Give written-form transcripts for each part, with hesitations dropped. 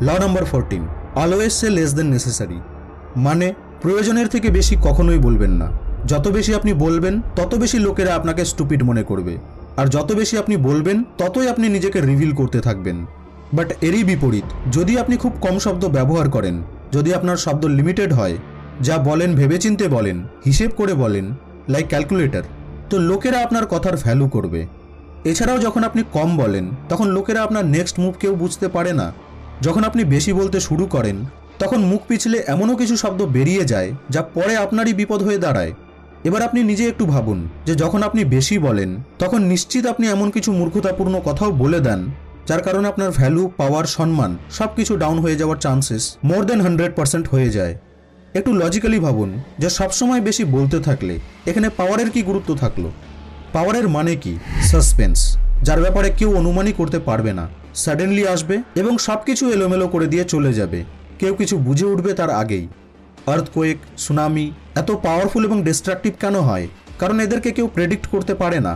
ল number 14, always say less than necessary. মানে প্রয়োজনের থেকে বেশি কখনোই বলবেন না। যত বেশি আপনি বলবেন তত বেশি লোকেরা আপনাকে স্টুপিড মনে করবে, আর যত বেশি আপনি বলবেন ততই আপনি নিজেকে রিভিল করতে থাকবেন। বাট এরই বিপরীত, যদি আপনি খুব কম শব্দ ব্যবহার করেন, যদি আপনার শব্দ লিমিটেড হয়, যা বলেন ভেবেচিন্তে বলেন, হিসেব করে বলেন, লাইক ক্যালকুলেটর, তো লোকেরা আপনার কথার ভ্যালু করবে। এছাড়াও যখন আপনি কম বলেন তখন লোকেরা আপনার নেক্সট মুভ কেউ বুঝতে পারে না। যখন আপনি বেশি বলতে শুরু করেন তখন মুখ পিছলে এমনও কিছু শব্দ বেরিয়ে যায় যা পরে আপনারই বিপদ হয়ে দাঁড়ায়। এবার আপনি নিজে একটু ভাবুন যে যখন আপনি বেশি বলেন তখন নিশ্চিত আপনি এমন কিছু মূর্খতাপূর্ণ কথাও বলে দেন যার কারণে আপনার ভ্যালু, পাওয়ার, সম্মান সবকিছু ডাউন হয়ে যাওয়ার চান্সেস মোর দেন 100% হয়ে যায়। একটু লজিক্যালি ভাবুন যে সবসময় বেশি বলতে থাকলে এখানে পাওয়ারের কি গুরুত্ব থাকলো? পাওয়ারের মানে কি? সাসপেন্স, যার ব্যাপারে কেউ অনুমানই করতে পারবে না। সাডেনলি আসবে এবং সবকিছু এলোমেলো করে দিয়ে চলে যাবে, কেউ কিছু বুঝে উঠবে তার আগেই। আর্থকোয়েক, সুনামি এত পাওয়ারফুল এবং ডিস্ট্রাকটিভ কেন হয়? কারণ এদেরকে কেউ প্রেডিক্ট করতে পারে না,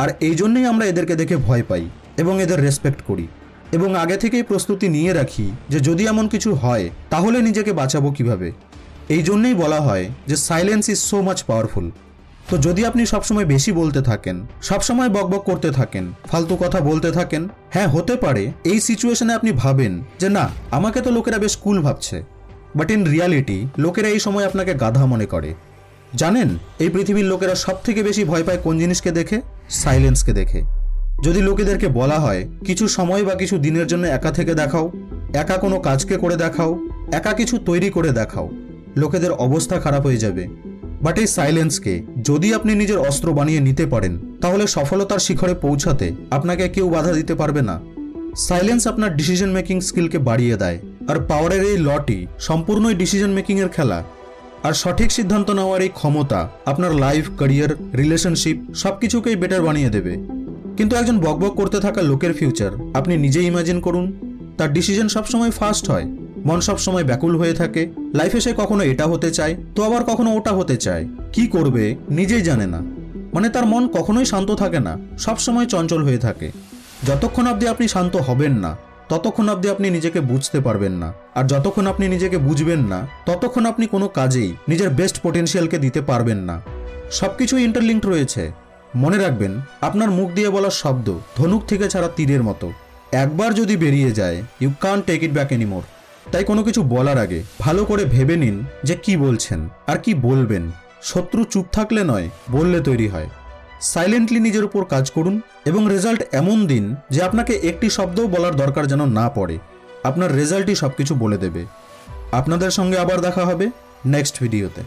আর এই জন্যই আমরা এদেরকে দেখে ভয় পাই এবং এদের রেসপেক্ট করি, এবং আগে থেকেই প্রস্তুতি নিয়ে রাখি যে যদি এমন কিছু হয় তাহলে নিজেকে বাঁচাবো কিভাবে। এই জন্যই বলা হয় যে silence is so much powerful. তো যদি আপনি সবসময় বেশি বলতে থাকেন, সবসময় বকবক করতে থাকেন, ফালতু কথা বলতে থাকেন, হ্যাঁ হতে পারে এই সিচুয়েশনে আপনি ভাবেন যে না, আমাকে তো লোকেরা বেশ কুল ভাবছে, বাট ইন রিয়ালিটি লোকেরা এই সময় আপনাকে গাধা মনে করে। জানেন এই পৃথিবীর লোকেরা সব থেকে বেশি ভয় পায় কোন জিনিসকে দেখে? সাইলেন্সকে দেখে। যদি লোকেদেরকে বলা হয় কিছু সময় বা কিছু দিনের জন্য একা থেকে দেখাও, একা কোনো কাজকে করে দেখাও, একা কিছু তৈরি করে দেখাও, লোকেদের অবস্থা খারাপ হয়ে যাবে। বাট এই সাইলেন্সকে যদি আপনি নিজের অস্ত্র বানিয়ে নিতে পারেন তাহলে সফলতার শিখরে পৌঁছাতে আপনাকে কেউ বাধা দিতে পারবে না। সাইলেন্স আপনার ডিসিশন মেকিং স্কিলকে বাড়িয়ে দেয়, আর পাওয়ারের এই লটি সম্পূর্ণই ডিসিশন মেকিং এর খেলা। আর সঠিক সিদ্ধান্ত নেওয়ার এই ক্ষমতা আপনার লাইফ, ক্যারিয়ার, রিলেশনশিপ সবকিছুকেই বেটার বানিয়ে দেবে। কিন্তু একজন বকবক করতে থাকা লোকের ফিউচার আপনি নিজে ইমাজিন করুন। তার ডিসিশন সবসময় ফাস্ট হয়, মন সবসময় ব্যাকুল হয়ে থাকে, লাইফে সে কখনো এটা হতে চায় তো আবার কখনো ওটা হতে চায়, কি করবে নিজেই জানে না। মানে তার মন কখনোই শান্ত থাকে না, সবসময় চঞ্চল হয়ে থাকে। যতক্ষণ অবধি আপনি শান্ত হবেন না ততক্ষণ অবধি আপনি নিজেকে বুঝতে পারবেন না, আর যতক্ষণ আপনি নিজেকে বুঝবেন না ততক্ষণ আপনি কোনো কাজেই নিজের বেস্ট পোটেনশিয়ালকে দিতে পারবেন না। সবকিছুই ইন্টারলিঙ্কড রয়েছে। মনে রাখবেন, আপনার মুখ দিয়ে বলা শব্দ ধনুক থেকে ছাড়া তীরের মতো, একবার যদি বেরিয়ে যায় you can't take it back anymore. তাই কোনো কিছু বলার আগে ভালো করে ভেবে নিন যে কি বলছেন আর কি বলবেন। শত্রু চুপ থাকলে নয়, বললে তৈরি হয়। সাইলেন্টলি নিজের উপর কাজ করুন এবং রেজাল্ট এমন দিন যে আপনাকে একটি শব্দও বলার দরকার যেন না পড়ে। আপনার রেজাল্টই সবকিছু বলে দেবে। আপনাদের সঙ্গে আবার দেখা হবে নেক্সট ভিডিওতে।